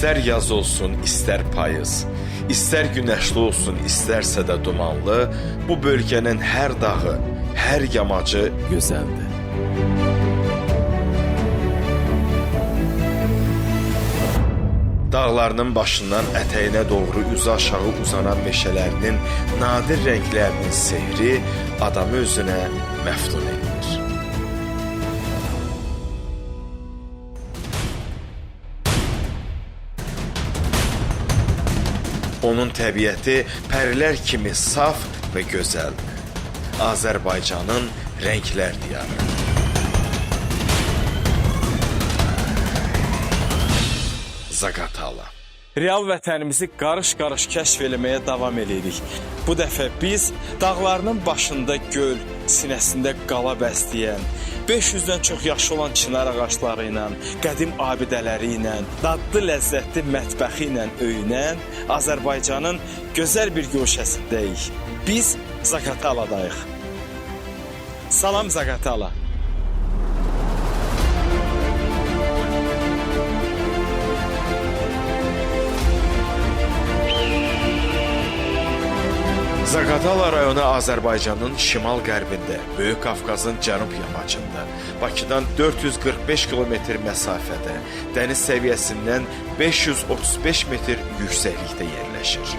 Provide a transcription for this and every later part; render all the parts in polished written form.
İstər yaz olsun, istər payız, istər günəşli olsun, istərsə də dumanlı, bu bölgənin hər dağı, hər yamacı gözəldir. Dağlarının başından ətəyinə doğru üzü aşağı uzanan meşələrinin nadir rənglərinin sehri adamı özünə məftun edir. Onun təbiəti pərilər kimi saf və gözəldir. Azərbaycanın rənglər diyarı. Zaqatala. Real vətənimizi qarış-qarış kəşf eləməyə davam edirik. Bu dəfə biz dağlarının başında göl, sinəsində qala bəsləyən, 500-dən çox yaşı olan çınar ağacları ilə, qədim abidələri ilə, dadlı ləzzətli mətbəxi ilə öyünən Azərbaycanın gözəl bir güşəsindəyik. Biz Zaqataladayıq. Salam Zaqatala. Zaqatala rayonu Azərbaycanın şimal-qərbində, Böyük Qafqazın cənub yamacında, Bakıdan 445 kilometr məsafədə, dəniz səviyyəsindən 535 metr yüksəklikdə yerləşir.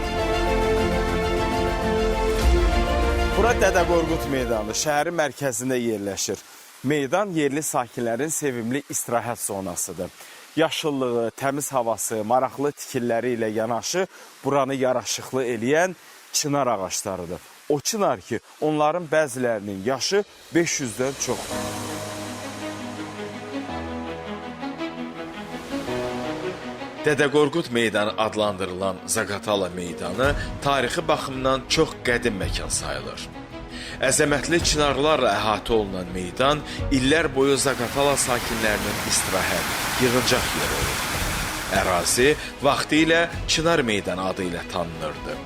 Bura Dədə Qorqud meydanı, şəhərin mərkəzində yerləşir. Meydan yerli sakinlərin sevimli istirahət zonasıdır. Yaşıllığı, təmiz havası, maraqlı tikilləri ilə yanaşı buranı yaraşıqlı eləyən çınar ağaclarıdır. O çınar ki, onların bəzilərinin yaşı 500-dən çoxdur. Dədə Qorqud meydanı adlandırılan Zaqatala meydanı tarixi baxımdan çox qədim məkan sayılır. Əzəmətli çınarlarla əhatə olunan meydan illər boyu Zaqatala sakinlərinin istirahət, yığıncaq yeri olur. Ərazi vaxtilə Çınar meydanı adı ilə tanınırdı.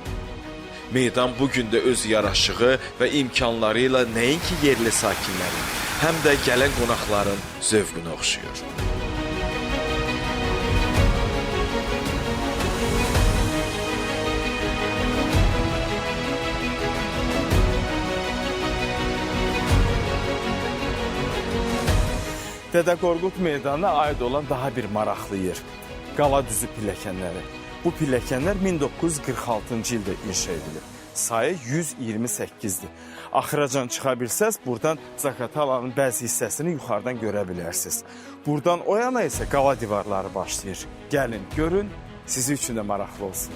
Meydan bugün də öz yaraşığı və imkanları ilə nəinki yerli sakinlərin, həm də gələn qonaqların zövqünə oxşuyur. Dədə Qorqud meydanına aid olan daha bir maraqlı yer. Qala düzü pilləkənləri. Bu pilləkənlər 1946-cı ildə inşa edilib. Sayı 128-dir. Axıracan çıxa bilsəz, buradan Zaqatalanın bəzi hissəsini yuxarıdan görə bilərsiniz. Buradan o yana isə qala divarları başlayır. Gəlin, görün, sizi üçün də maraqlı olsun.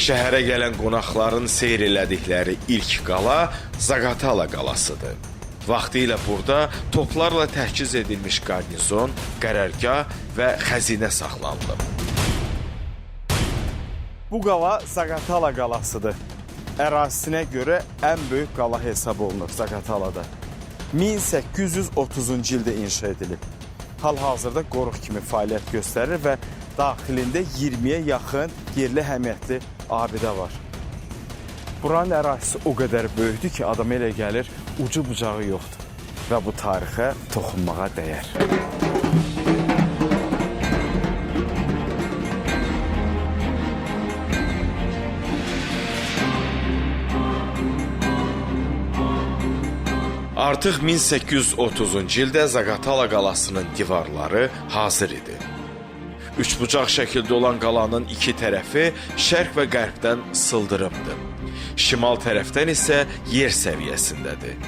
Şəhərə gələn qonaqların seyr elədikləri ilk qala Zaqatala qalasıdır. Vaxtilə burada toplarla təchiz edilmiş qarnizon, qərargah və xəzinə saxlanılıb. Bu qala Zaqatala qalasıdır. Ərazisinə görə ən böyük qala hesab olunur Zaqatalada. 1830-cu ildə inşa edilib. Hal-hazırda qoruq kimi fəaliyyət göstərir və daxilində 20-yə yaxın yerli əhəmiyyətli abidə var. Buranın ərazisi o qədər böyükdür ki, adam elə gəlir, ucu bucağı yoxdur və bu tarixə toxunmağa dəyər. Artıq 1830-cu ildə Zaqatala qalasının divarları hazır idi. Üçbucaq şəkildə olan qalanın iki tərəfi şərq və qərbdən sıldırımdır. Şimal tərəfdən isə yer səviyyəsindədir.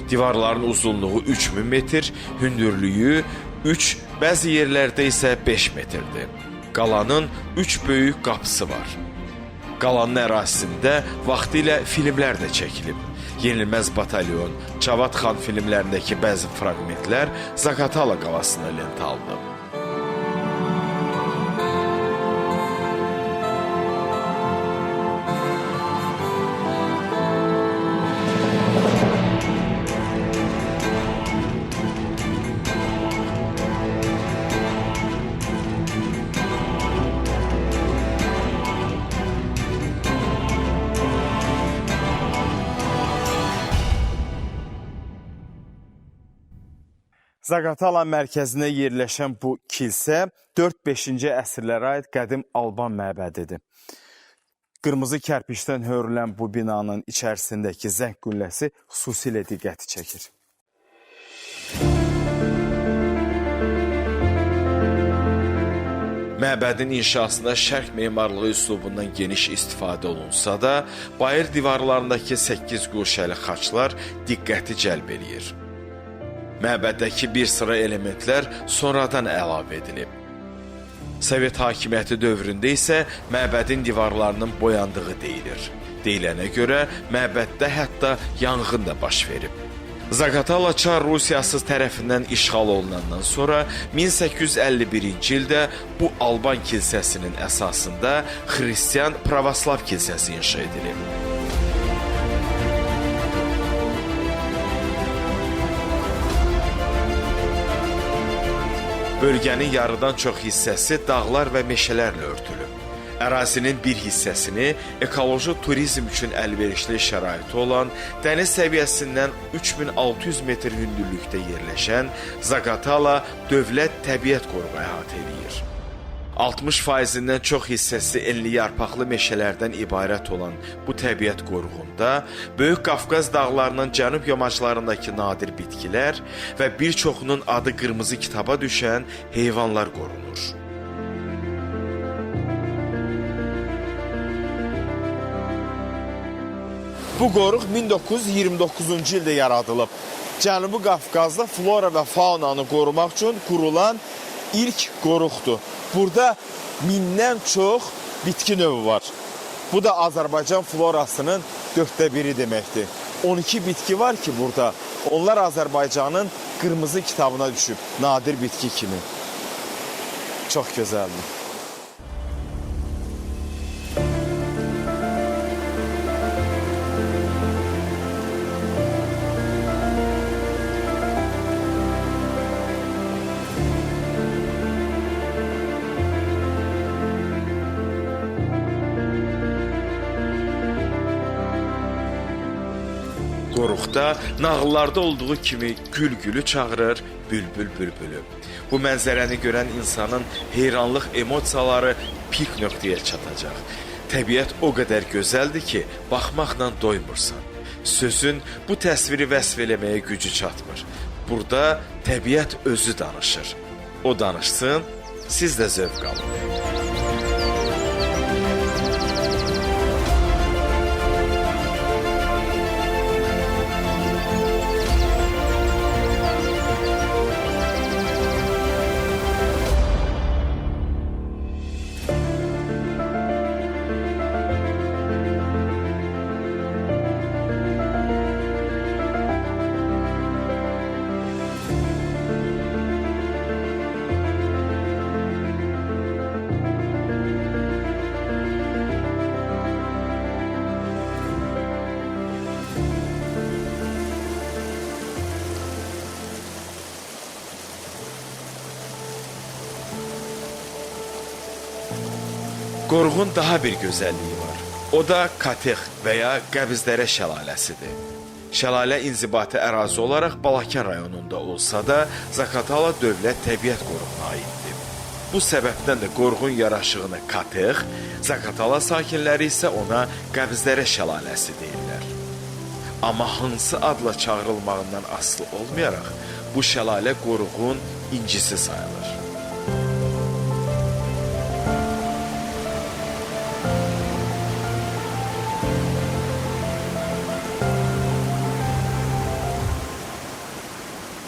Divarların uzunluğu 3000 metr, hündürlüyü 3, bəzi yerlərdə isə 5 metrdir. Qalanın 3 böyük qapısı var. Qalanın ərazisində vaxtilə filmlər də çəkilib. Yenilməz Batalyon, Cavad xan filmlərindəki bəzi fraqmentlər Zaqatala qalasına lentə aldı. Zaqatala mərkəzinə yerləşən bu kilsə 4-5-ci əsrlərə aid qədim Alban məbədidir. Qırmızı kərpişdən hörülən bu binanın içərisindəki zəng qülləsi xüsusilə diqqəti çəkir. Məbədin inşasında şərq memarlığı üslubundan geniş istifadə olunsa da, bayır divarlarındakı 8 guşəli xaçlar diqqəti cəlb edir. Məbəddəki bir sıra elementlər sonradan əlavə edilib. Sovet hakimiyyəti dövründə isə məbədin divarlarının boyandığı deyilir. Deyilənə görə məbəddə hətta yanğın da baş verib. Zaqatala Çar Rusiyası tərəfindən işğal olunandan sonra 1851-ci ildə bu Alban kilsəsinin əsasında xristian pravoslav kilsəsi inşa edilib. Bölgənin yarıdan çox hissəsi dağlar və meşələrlə örtülüb. Ərazinin bir hissəsini ekoloji turizm üçün əlverişli şəraiti olan, dəniz səviyyəsindən 3600 metr hündürlükdə yerləşən Zaqatala Dövlət Təbiət Qoruğu əhatə edir. 60%-dən çox hissəsi enli yarpaqlı meşələrdən ibarət olan bu təbiət qoruğunda Böyük Qafqaz dağlarının cənub yamaclarındakı nadir bitkilər və bir çoxunun adı qırmızı kitaba düşən heyvanlar qorunur. Bu qoruq 1929-cu ildə yaradılıb. Cənubi Qafqazda flora və faunanı qorumaq üçün qurulan ilk qoruqdur. Burada 1000-dən çox bitki növü var. Bu da Azərbaycan florasının 1/4 deməkdir. 12 bitki var ki burada. Onlar Azərbaycanın qırmızı kitabına düşüb, nadir bitki kimi. Çox gözəldir. Qoruqda nağıllarda olduğu kimi gül gülü çağırır, bülbül bülbülü. Bu mənzərəni görən insanın heyranlıq emosiyaları pik nöqtəyə çatacaq. Təbiət o qədər gözəldir ki, baxmaqla doymursan. Sözün bu təsviri vəsf eləməyə gücü çatmır. Burada təbiət özü danışır. O danışsın, siz də zövq alın. Qoruğun daha bir gözəlliyi var. O da Katex və ya Qəbizdərə şəlaləsidir. Şəlalə inzibati ərazi olaraq Balakən rayonunda olsa da, Zaqatala Dövlət Təbiət Qoruğuna aiddir. Bu səbəbdən də qoruğun yaraşığını Katex, Zaqatala sakinləri isə ona Qəbizdərə şəlaləsi deyirlər. Amma hansı adla çağırılmağından asılı olmayaraq, bu şəlalə qoruğun incisi sayılır.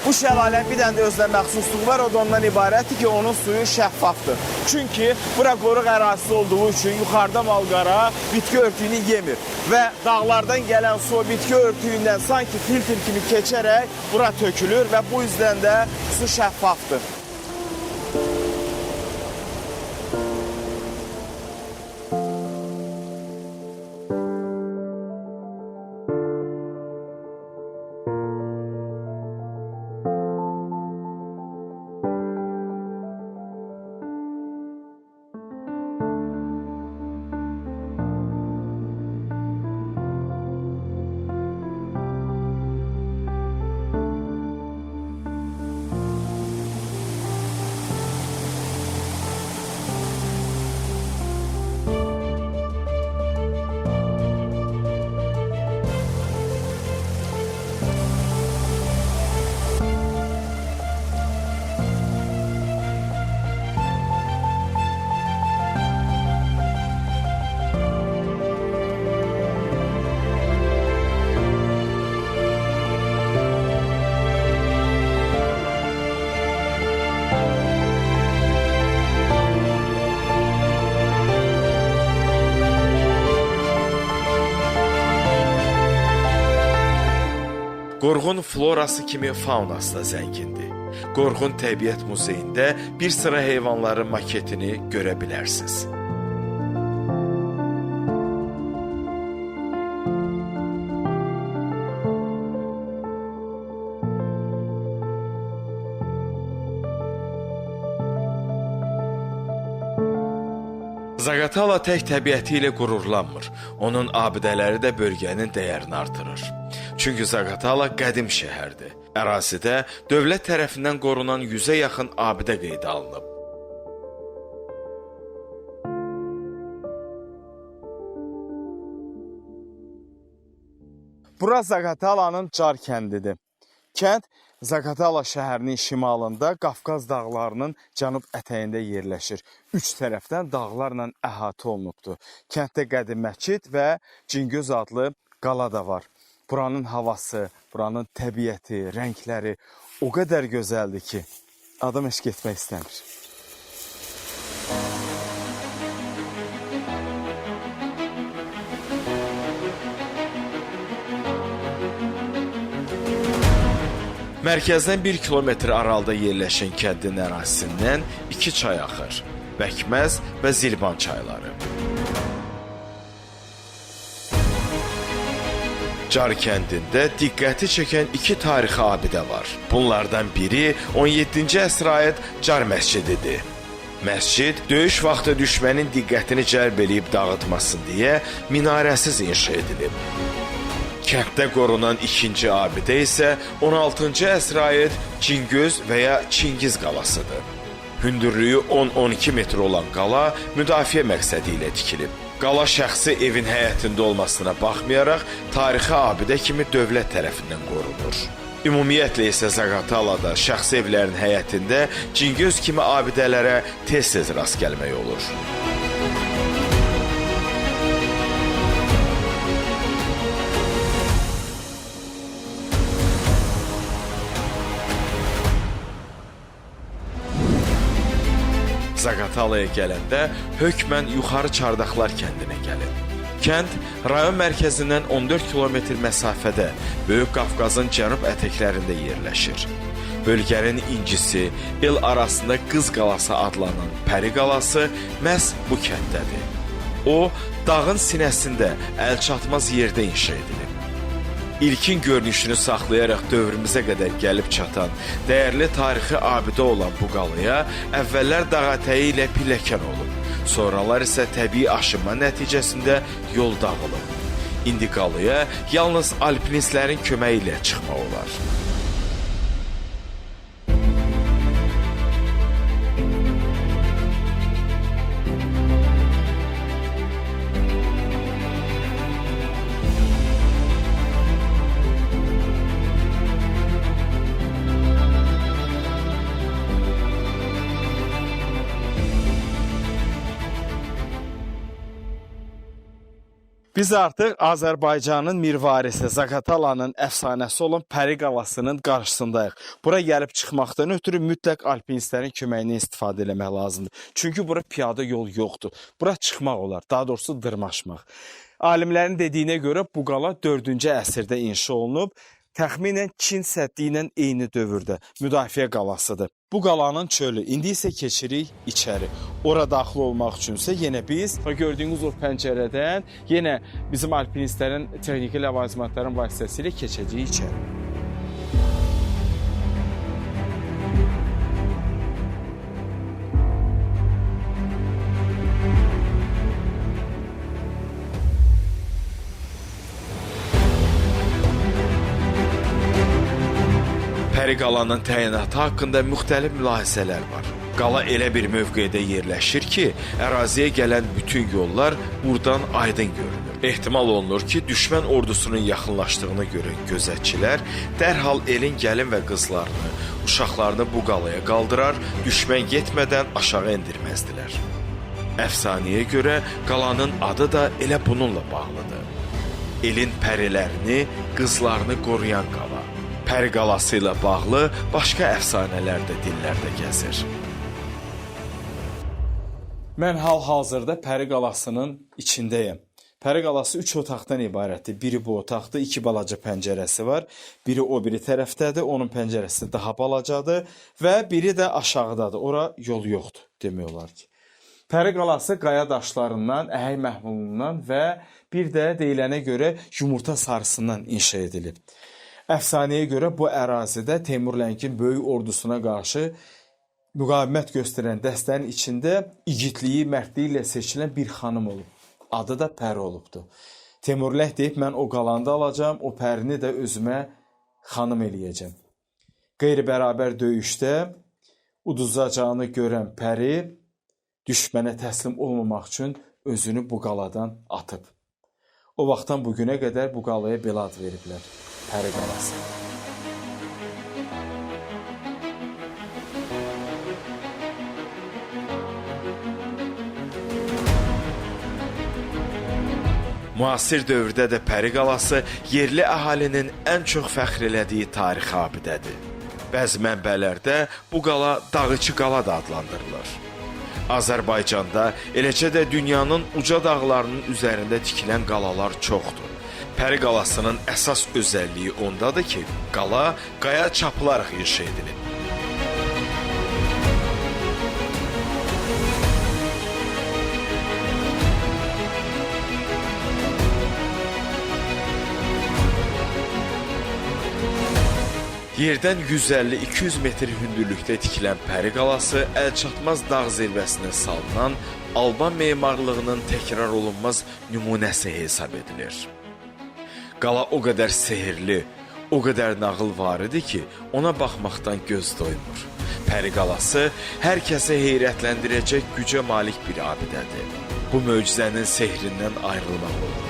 Bu şəlalənin bir dənə də özünə məxsusluğu var, o da ondan ibarətdir ki, onun suyu şəffafdır. Çünki bura qoruq ərazisi olduğu üçün yuxarıda malqara bitki örtüyünü yemir və dağlardan gələn su bitki örtüyündən sanki filtr kimi keçərək bura tökülür və bu yüzden də su şəffafdır. Qorğun florası kimi faunası da zəngindir. Qorğun Təbiət Muzeyində bir sıra heyvanların maketini görə bilərsiniz. Zaqatala tək təbiəti ilə qürurlanmır. Onun abidələri də bölgənin dəyərini artırır. Çünki Zaqatala qədim şəhərdir. Ərazidə dövlət tərəfindən qorunan 100-ə yaxın abidə qeydə alınıb. Bura Zaqatalanın Car kəndidir. Kənd Zaqatala şəhərinin şimalında Qafqaz dağlarının cənub ətəyində yerləşir. Üç tərəfdən dağlarla əhatə olunubdur. Kənddə qədim məscid və Cingöz adlı qala da var. Buranın havası, buranın təbiəti, rəngləri o qədər gözəldir ki, adam heç getmək istəmir. Mərkəzdən 1 kilometr aralıda yerləşən kəndin ərazisindən 2 çay axır. Bəkməz və Zilban çayları. Car kəndində diqqəti çəkən 2 tarixi abidə var. Bunlardan biri 17-ci əsrə aid Car məscididir. Məscid döyüş vaxtı düşmənin diqqətini cəlb edib dağıtmasın deyə minarəsiz inşa edilib. Kənddə qorunan ikinci abidə isə 16-cı əsrə aid Cingöz və ya Çingiz qalasıdır. Hündürlüyü 10-12 metr olan qala müdafiə məqsədi ilə tikilib. Qala şəxsi evin həyətində olmasına baxmayaraq, tarixi abidə kimi dövlət tərəfindən qorunur. Ümumiyyətlə isə Zaqatalada şəxsi evlərin həyətində Cingöz kimi abidələrə tez-tez rast gəlmək olur. Zaqatalaya gələndə hökmən Yuxarı Çardaqlar kəndinə gəlin. Kənd rayon mərkəzindən 14 kilometr məsafədə Böyük Qafqazın cənub ətəklərində yerləşir. Bölgənin incisi, el arasında Qız qalası adlanan Pəri qalası məhz bu kənddədir. O, dağın sinəsində əlçatmaz yerdə inşa edilib. İlkin görünüşünü saxlayaraq dövrümüzə qədər gəlib çatan, dəyərli tarixi abidə olan bu qalaya əvvəllər dağ ətəyi ilə pilləkən olub. Sonralar isə təbii aşınma nəticəsində yol dağılıb. İndi qalaya yalnız alpinistlərin köməyi ilə çıxmaq olar. Biz artıq Azərbaycanın mirvarisi Zaqatalanın əfsanəsi olan Pəri qalasının qarşısındayıq. Bura gəlib çıxmaqdan ötürü mütləq alpinistlərin köməyini istifadə etmək lazımdır. Çünki bura piyada yol yoxdur. Bura çıxmaq olar, daha doğrusu dırmaşmaq. Alimlərin dediyinə görə bu qala 4-cü əsrdə inşa olunub. Təxminən Çin səddi ilə eyni dövrdə müdafiə qalasıdır. Bu qalanın çölü. İndi isə keçirik içəri. Ora daxil olmaq üçünsə yenə biz gördüyünüz o pəncərədən yenə bizim alpinistlərin texniki ləvazimatların vasitəsilə keçəcəyik içəri. Pəri qalanın təyinatı haqqında müxtəlif mülahizələr var. Qala elə bir mövqedə yerləşir ki, əraziyə gələn bütün yollar buradan aydın görünür. Ehtimal olunur ki, düşmən ordusunun yaxınlaşdığını görən gözətçilər dərhal elin gəlin və qızlarını, uşaqlarını bu qalaya qaldırar, düşmən getmədən aşağı endirməzdilər. Əfsanəyə görə qalanın adı da elə bununla bağlıdır. Elin pərilərini, qızlarını qoruyan qala. Pəri qalası ilə bağlı başqa əfsanələr də dillərdə gəzir. Mən hal-hazırda Pəri qalasının içindəyəm. Pəri qalası 3 otaqdan ibarətdir. Biri bu otaqdır, 2 balaca pəncərəsi var. Biri o biri tərəfdədir, onun pəncərəsi daha balacadır və biri də aşağıdadır. Ora yol yoxdur, demək olar ki. Pəri qalası qaya daşlarından, əhəy məhmulundan və bir də deyilənə görə yumurta sarısından inşa edilib. Əfsanəyə görə bu ərazidə Teymur Lənkin böyük ordusuna qarşı müqavimət göstərən dəstənin içində igidliyi, mərdliyi ilə seçilən bir xanım olub. Adı da Pəri olubdur. Teymur Lənk deyib, mən o qalanda alacam, o Pərini də özümə xanım eləyəcəm. Qeyri-bərabər döyüşdə uduzacağını görən Pəri düşmənə təslim olmamaq üçün özünü bu qaladan atıb. O vaxtdan bugünə qədər bu qalaya belə ad veriblər. Pəri qalası. Müasir dövrdə də Pəri qalası yerli əhalinin ən çox fəxr elədiyi tarixi abidədir. Bəzi mənbələrdə bu qala Dağıçı qala da adlandırılır. Azərbaycanda, eləcə də dünyanın uca dağlarının üzərində tikilən qalalar çoxdur. Pəri qalasının əsas özəlliyi ondadır ki, qala qaya çapılaraq inşa edilib. Yerdən 150-200 metr hündürlükdə tikilən Pəri qalası əlçatmaz dağ zirvəsinə salınan Alban memarlığının təkrar olunmaz nümunəsi hesab edilir. Qala o qədər sehirli, o qədər nağıl idi ki, ona baxmaqdan göz doymur. Pəri qalası hər kəsə heyrətləndirəcək gücə malik bir abidədir. Bu möcüzənin sehrindən ayrılmaq olur.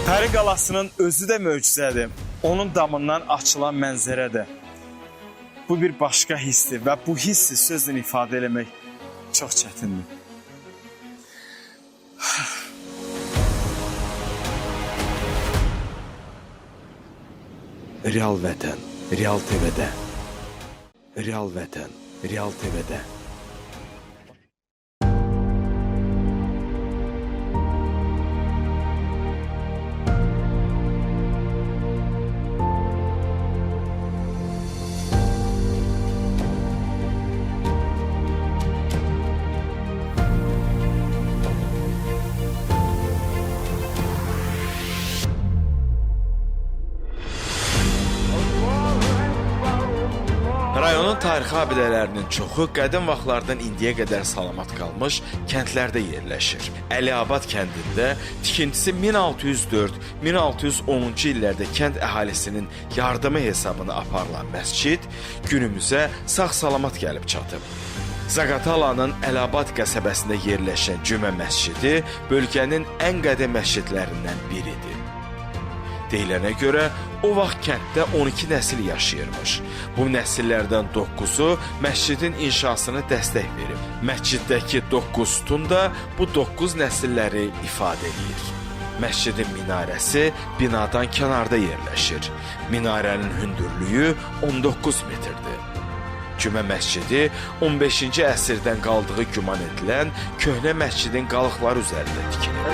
Pəri qalasının özü də möcüzədir. Onun damından açılan mənzərə də. Bu bir başqa hissdir və bu hissi sözlə ifadə eləmək çox çətindir. Real vətən, Real TV-də. Real vətən, Real TV-də. Rayonun tarixi abidələrinin çoxu qədim vaxtlardan indiyə qədər salamat qalmış kəndlərdə yerləşir. Əliabad kəndində tikintisi 1604-1610-cu illərdə kənd əhalisinin yardımı hesabına aparılan məscid günümüzə sağ-salamat gəlib çatıb. Zaqatalanın Əliabad qəsəbəsində yerləşən Cümə məscidi bölgənin ən qədim məscidlərindən biridir. Deyilənə görə o vaxt kənddə 12 nəsil yaşayırmış. Bu nəsillərdən 9-u məscidin inşasına dəstək verib. Məsciddəki 9 sütun da bu 9 nəsilləri ifadə edir. Məscidin minarəsi binadan kənarda yerləşir. Minarənin hündürlüyü 19 metrdir. Cümə məscidi 15-ci əsrdən qaldığı güman edilən köhnə məscidin qalıqları üzərində tikilir.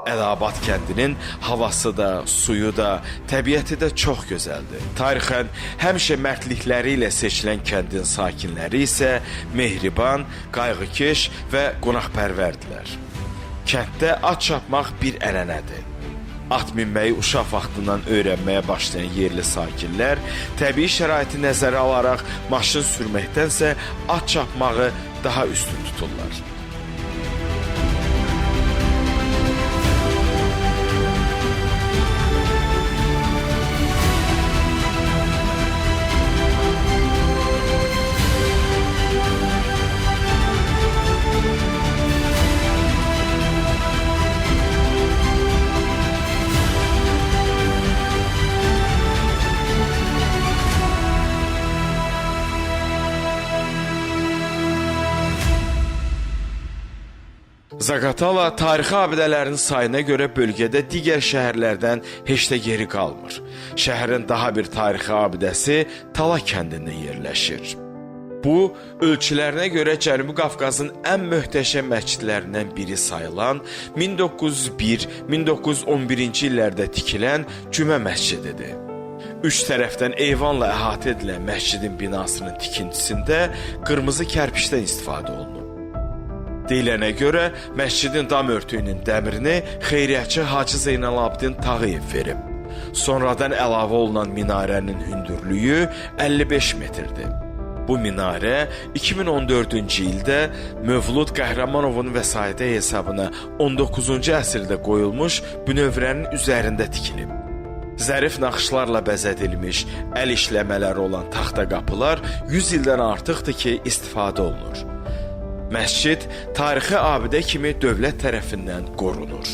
Əliabad kəndinin havası da, suyu da, təbiəti də çox gözəldir. Tarixən həmişə mərdlikləri ilə seçilən kəndin sakinləri isə mehriban, qayğıkeş və qonaqpərvərdilər. Kənddə at çapmaq bir ənənədir. At minməyi uşaq vaxtından öyrənməyə başlayan yerli sakinlər təbii şəraiti nəzərə alaraq maşın sürməkdənsə at çapmağı daha üstün tuturlar. Zaqatala tarixi abidələrin sayına görə bölgədə digər şəhərlərdən heç də geri qalmır. Şəhərin daha bir tarixi abidəsi Tala kəndində yerləşir. Bu, ölçülərinə görə Cənubi Qafqazın ən möhtəşəm məscidlərindən biri sayılan 1901-1911-ci illərdə tikilən Cümə məscididir. Üç tərəfdən eyvanla əhatə edilən məscidin binasının tikintisində qırmızı kərpişdən istifadə olunub. Deyilənə görə məscidin dam örtüyünün dəmirini xeyriyyətçi Hacı Zeynalabdin Tağıyev verib. Sonradan əlavə olunan minarənin hündürlüyü 55 metrdir. Bu minarə 2014-cü ildə Mövlud Qəhrəmanovun vəsaiti hesabına 19-cu əsrdə qoyulmuş bünövrənin üzərində tikilib. Zərif naxışlarla bəzədilmiş, əl işləmələri olan taxta qapılar 100 ildən artıqdır ki, istifadə olunur. Məscid tarixi abidə kimi dövlət tərəfindən qorunur.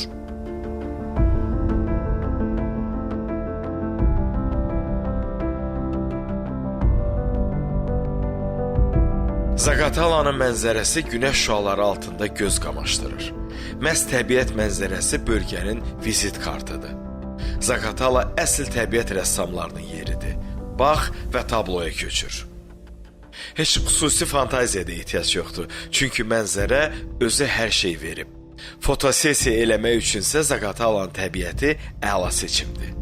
Zaqatalanın mənzərəsi günəş şüaları altında göz qamaşdırır. Məhz təbiət mənzərəsi bölgənin vizit kartıdır. Zaqatala əsl təbiət rəssamlarının yeridir. Bax və tabloya köçür. Heç xüsusi fantaziyaya da ehtiyac yoxdur, çünki mənzərə özü hər şey verib. Fotosesiya eləmək üçünsə Zaqatalanın təbiəti əla seçimdir.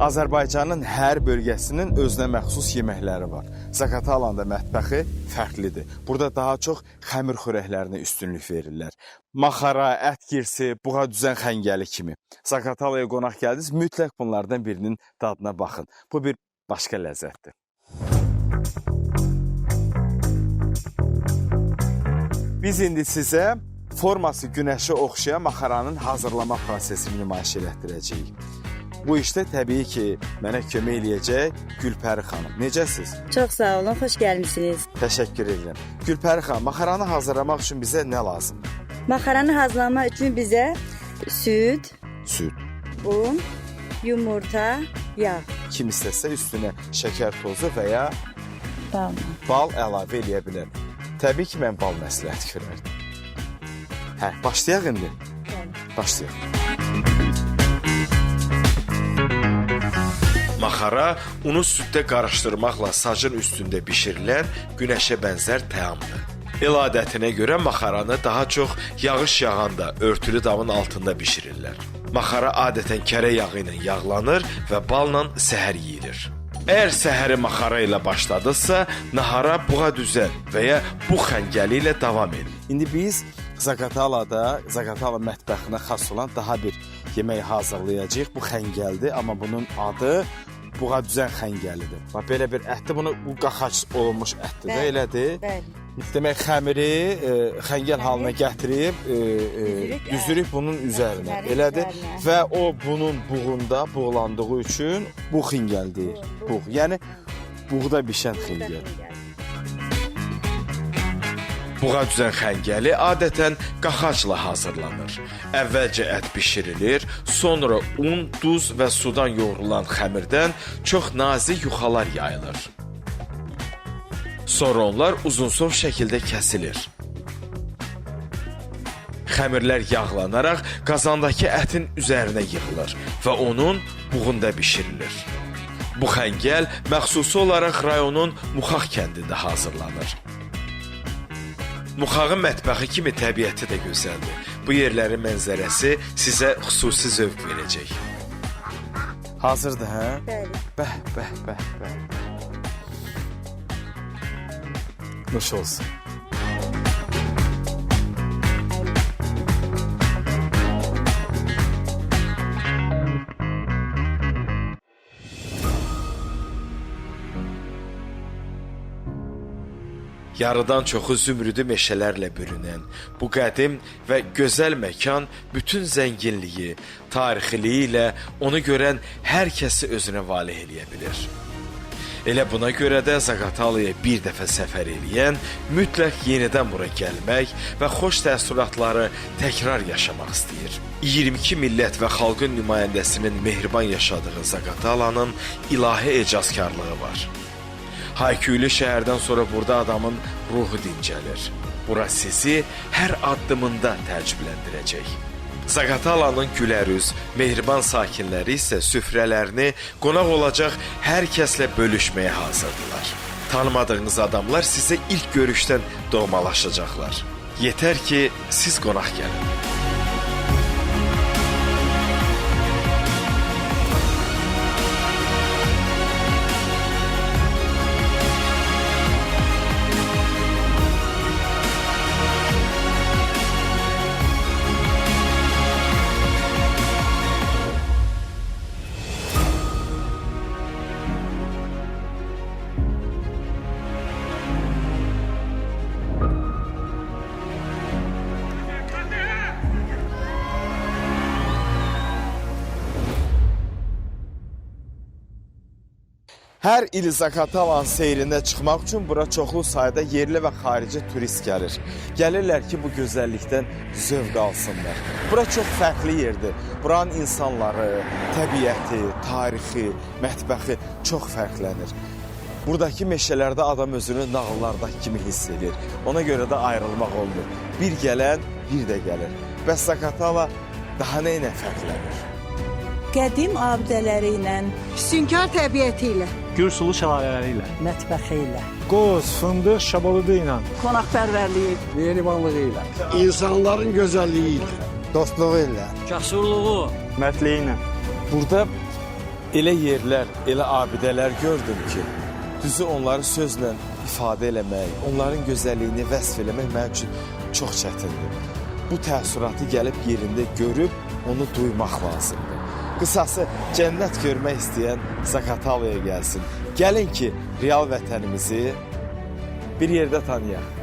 Azərbaycanın hər bölgəsinin özünə məxsus yeməkləri var. Zaqatalanda mətbəxi fərqlidir. Burada daha çox xəmir xörəklərinə üstünlük verirlər. Maxara, ət girsi, buğa düzən xəngəli kimi. Zaqatalaya qonaq gəldiniz, mütləq bunlardan birinin dadına baxın. Bu bir başqa ləzzətdir. Biz indi sizə forması günəşə oxşayan maxaranın hazırlama prosesini nümayiş elətdirəcəyik. Bu işdə təbii ki, mənə kömək eləyəcək Gülpəri xanım. Necəsiz? Çox sağ olun, xoş gəlmişsiniz. Təşəkkür edirəm. Gülpəri xanım, maxaranı hazırlamaq üçün bizə nə lazımdır? Maxaranı hazırlamaq üçün bizə süd, un, yumurta, yağ. Kim istəsə üstünə şəkər tozu və ya bal əlavə eləyə bilər. Təbii ki, mən bal məsləhət görərdim. Başlayaq indi. Başlayaq. Maxara unu süddə qarışdırmaqla sacın üstündə bişirilən günəşə bənzər təamdır. El adətinə görə maxaranı daha çox yağış yağanda örtülü damın altında bişirirlər. Maxara adətən kərə yağı ilə yağlanır və balla səhər yeyilir. Əgər səhəri maxara ilə başladısa, nahara buğa-düzən və ya bu xəngəli ilə davam edin. İndi biz Zaqatalada, Zaqatala mətbəxinə xas olan daha bir yemək hazırlayacağıq. Bu xəngəldir, amma bunun adı buğa-düzən xəngəlidir. Bax belə bir ətdir, bu qaxac olunmuş ətdir də, elədir? Bəli. Demək xəmiri xəngəl halına gətirib düzürük bunun üzərinə, elədir? Və o bunun buğunda buğlandığı üçün bu xəngəldir. Buğ, yəni buğda bişən xəngəl. Buğa-düzən xəngəli adətən qaxacla hazırlanır. Əvvəlcə ət bişirilir, sonra un, duz və sudan yoğrulan xəmirdən çox nazik yuxalar yayılır. Sonra onlar uzunsov şəkildə kəsilir. Xəmirlər yağlanaraq qazandakı ətin üzərinə yığılır və onun buğunda bişirilir. Bu xəngəl məxsusi olaraq rayonun Muxaq kəndində hazırlanır. Muxağın mətbəxi kimi təbiəti də gözəldir. Bu yerlərin mənzərəsi sizə xüsusi zövq verəcək. Hazırdır, hə? Bəli. Bəh, bəh, bəh, bəh. Nuş olsun. Yarıdan çoxu zümrüdü meşələrlə bürünən bu qədim və gözəl məkan bütün zənginliyi, tarixiliyi ilə onu görən hər kəsi özünə valeh eləyə bilir. Elə buna görə də Zaqatalaya bir dəfə səfər eləyən mütləq yenidən bura gəlmək və xoş təəssüratları təkrar yaşamaq istəyir. 22 millət və xalqın nümayəndəsinin mehriban yaşadığı Zaqatalanın ilahi ecazkarlığı var. Hayküylü şəhərdən sonra burada adamın ruhu dincəlir. Bura sizi hər addımında təəccübləndirəcək. Zaqatalanın gülərüz, mehriban sakinləri isə süfrələrini qonaq olacaq hər kəslə bölüşməyə hazırdılar. Tanımadığınız adamlar sizə ilk görüşdən doğmalaşacaqlar. Yetər ki, siz qonaq gəlin. Hər il Zaqatalan seyrində çıxmaq üçün bura çoxlu sayda yerli və xarici turist gəlir. Gəlirlər ki, bu gözəllikdən zövq alsınlar. Bura çox fərqli yerdir. Buranın insanları, təbiəti, tarixi, mətbəxi çox fərqlənir. Buradakı meşələrdə adam özünü nağıllardakı kimi hiss edir. Ona görə də ayrılmaq olmur. Bir gələn, bir də gəlir. Bəs Zaqatala daha nə ilə fərqlənir? Qədim abidələri ilə, Füsunkar təbiəti ilə, Gürsulu şəlalələri ilə, mətbəxi ilə, qoz, fındıq, şabalıdı ilə, qonaqpərvərliyi, mehribanlığı ilə, İnsanların gözəlliyi ilə, dostluğu ilə, cəsurluğu, mərdliyi ilə. Burada elə yerlər, elə abidələr gördüm ki, düzü onları sözlə ifadə eləmək, onların gözəlliyini vəsf eləmək mənim üçün çox çətindir. Bu təəssüratı gəlib yerində görüb, onu duymaq lazımdır. Qısası, cənnət görmək istəyən Zaqatalaya gəlsin. Gəlin ki, real vətənimizi bir yerdə tanıyaq.